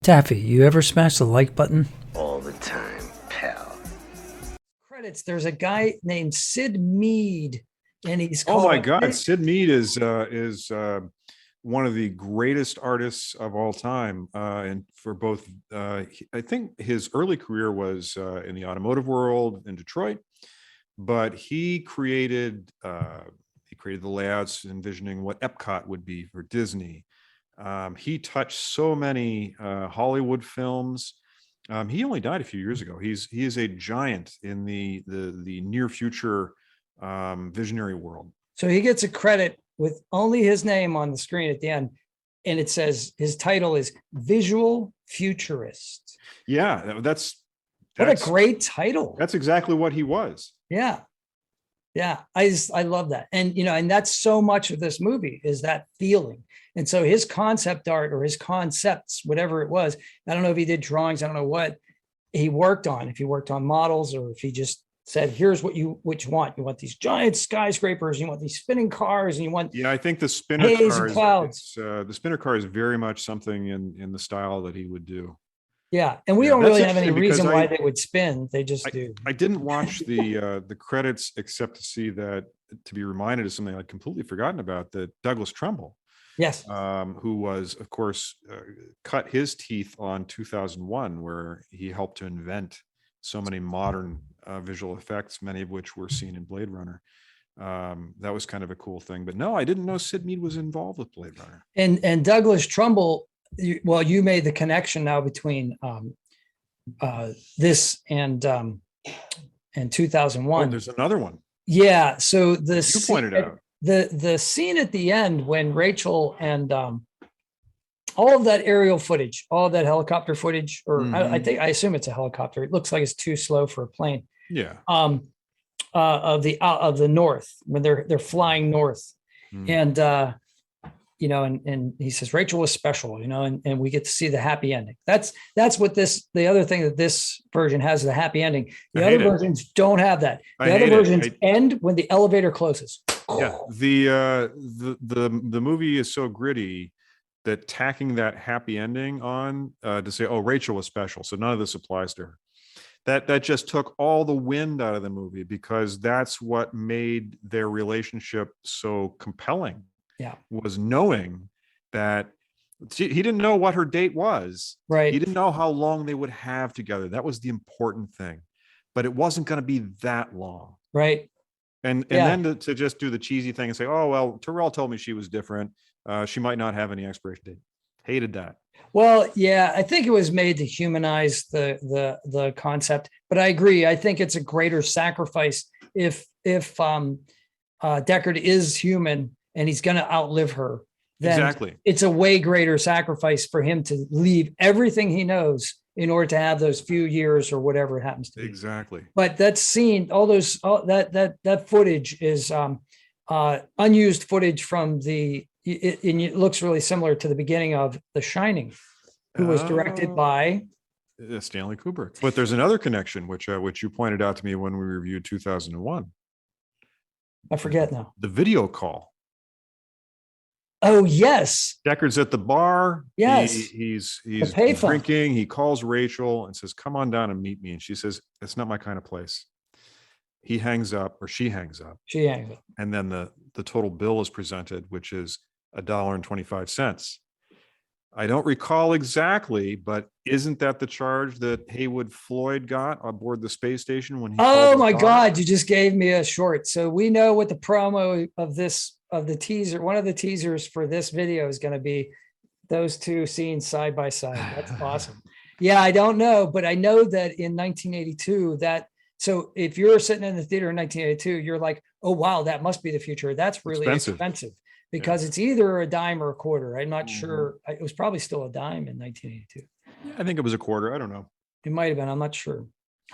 Taffy, you ever smash the like button? All the time, pal. Credits. There's a guy named Sid Mead, and he's Oh called. my God, Sid Mead is one of the greatest artists of all time, and for both. I think his early career was in the automotive world in Detroit, but he created the layouts, envisioning what Epcot would be for Disney. He touched so many Hollywood films. He only died a few years ago. He is a giant in the near future visionary world. So he gets a credit with only his name on the screen at the end, and it says his title is Visual Futurist. Yeah, that's what a great title. That's exactly what he was. Yeah. Yeah, I love that. And, and that's so much of this movie is that feeling. And so his concept art or his concepts, whatever it was, I don't know if he did drawings, I don't know what he worked on, if he worked on models or if he just said, here's what you want. You want these giant skyscrapers, you want these spinning cars, and you want I think the spinner haze car and clouds. the spinner car is very much something in the style that he would do. Yeah, and we don't really have any reason why they would spin. They just do. I didn't watch the credits except to see that, to be reminded of something I'd completely forgotten about, that Douglas Trumbull, yes, who was, of course, cut his teeth on 2001, where he helped to invent so many modern visual effects, many of which were seen in Blade Runner. That was kind of a cool thing. But no, I didn't know Sid Mead was involved with Blade Runner. And Douglas Trumbull. Well, you made the connection now between this and 2001. Oh, there's another one. Yeah. So you pointed out the scene at the end when Rachel and all of that aerial footage, all of that helicopter footage, or I assume it's a helicopter. It looks like it's too slow for a plane. Yeah. Of the north when they're flying north, and and he says Rachel was special, and we get to see the happy ending. That's what the other thing that this version has, the happy ending. The other versions don't have that. The other versions end when the elevator closes. Yeah, the movie is so gritty that tacking that happy ending on to say, oh, Rachel was special, so none of this applies to her. That just took all the wind out of the movie, because that's what made their relationship so compelling. Yeah, was knowing that he didn't know what her date was. Right. He didn't know how long they would have together. That was the important thing, but it wasn't going to be that long. Right. And then to just do the cheesy thing and say, oh, well, Tyrell told me she was different. She might not have any expiration date. Hated that. Well, yeah, I think it was made to humanize the concept, but I agree. I think it's a greater sacrifice if Deckard is human and he's going to outlive her. Then exactly. It's a way greater sacrifice for him to leave everything he knows in order to have those few years or whatever it happens to be. Exactly. But that scene, that footage is unused footage from and it looks really similar to the beginning of The Shining, who was directed by Stanley Kubrick. But there's another connection, which you pointed out to me when we reviewed 2001. I forget now. The video call. Oh, yes. Deckard's at the bar. Yes. He's drinking. He calls Rachel and says, come on down and meet me. And she says, it's not my kind of place. He hangs up, or she hangs up. She hangs up. And then the total bill is presented, which is $1.25. I don't recall exactly, but isn't that the charge that Haywood Floyd got aboard the space station when he? Oh my God! You just gave me a short. So we know what the promo of the teaser, one of the teasers for this video is going to be. Those two scenes side by side. That's awesome. Yeah, I don't know, but I know that in 1982 So if you're sitting in the theater in 1982, you're like, oh wow, that must be the future. That's really expensive. Because it's either a dime or a quarter. I'm not sure. It was probably still a dime in 1982. I think it was a quarter. I don't know. It might have been. I'm not sure.